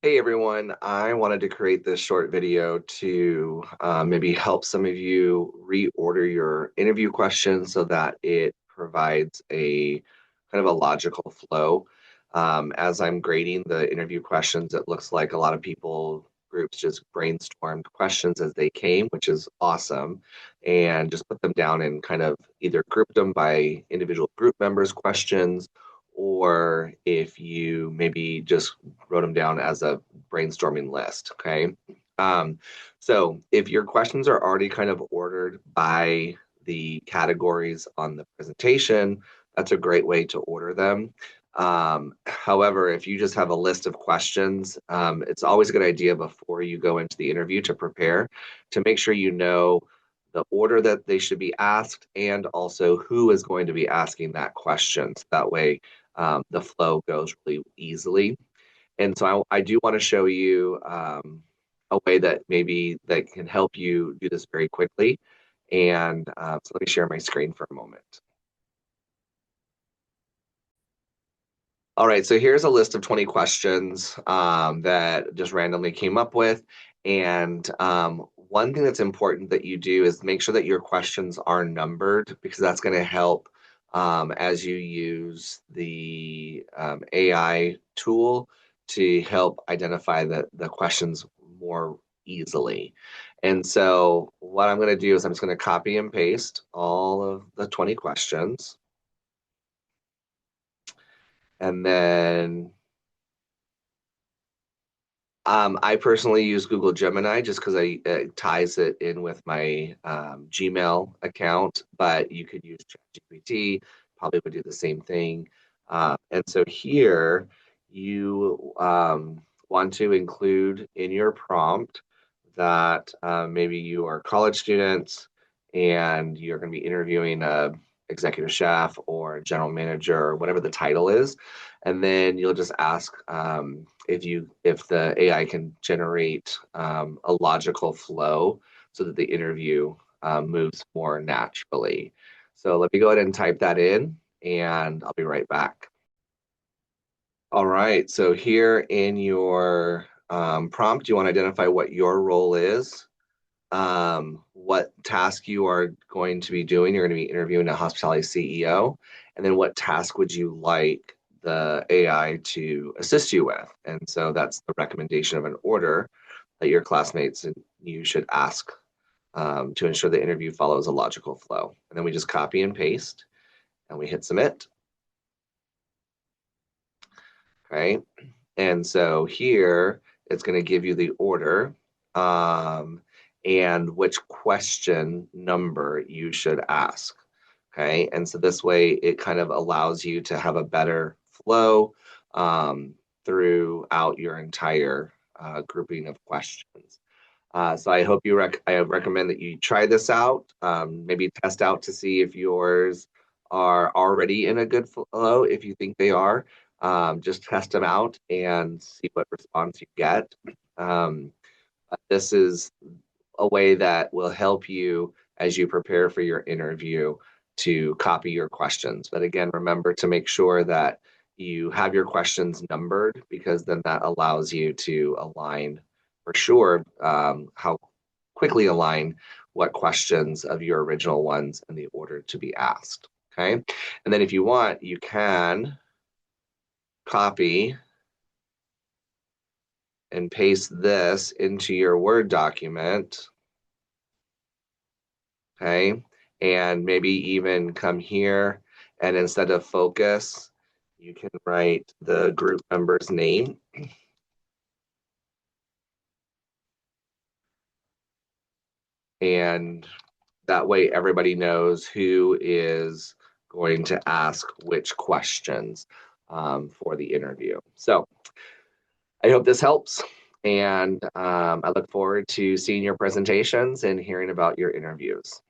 Hey everyone, I wanted to create this short video to maybe help some of you reorder your interview questions so that it provides a kind of a logical flow. As I'm grading the interview questions, it looks like a lot of people, groups just brainstormed questions as they came, which is awesome, and just put them down and kind of either grouped them by individual group members' questions, or if you maybe just wrote them down as a brainstorming list. Okay. Um, so if your questions are already kind of ordered by the categories on the presentation, that's a great way to order them. However, if you just have a list of questions, it's always a good idea before you go into the interview to prepare to make sure you know the order that they should be asked and also who is going to be asking that question. So that way, the flow goes really easily. And so I do want to show you a way that maybe that can help you do this very quickly. And so let me share my screen for a moment. All right, so here's a list of 20 questions that just randomly came up with. And one thing that's important that you do is make sure that your questions are numbered because that's going to help as you use the AI tool to help identify the questions more easily. And so what I'm going to do is I'm just going to copy and paste all of the 20 questions. And then I personally use Google Gemini just because it ties it in with my Gmail account, but you could use ChatGPT, probably would do the same thing. And so here you want to include in your prompt that maybe you are college students and you're going to be interviewing a executive chef or general manager or whatever the title is, and then you'll just ask if the AI can generate a logical flow so that the interview moves more naturally. So let me go ahead and type that in, and I'll be right back. All right, so here in your prompt, you want to identify what your role is, what task you are going to be doing. You're going to be interviewing a hospitality CEO, and then what task would you like the AI to assist you with? And so that's the recommendation of an order that your classmates and you should ask to ensure the interview follows a logical flow. And then we just copy and paste and we hit submit. Okay. And so here it's going to give you the order um, and which question number you should ask. Okay. And so this way it kind of allows you to have a better flow throughout your entire grouping of questions. So I hope I recommend that you try this out. Maybe test out to see if yours are already in a good flow. If you think they are, just test them out and see what response you get. Um, this is a way that will help you as you prepare for your interview to copy your questions. But again, remember to make sure that you have your questions numbered because then that allows you to align for sure how quickly align what questions of your original ones in the order to be asked. Okay. And then if you want, you can copy and paste this into your Word document. Okay. And maybe even come here and instead of focus, you can write the group member's name. And that way everybody knows who is going to ask which questions for the interview. So I hope this helps. And I look forward to seeing your presentations and hearing about your interviews.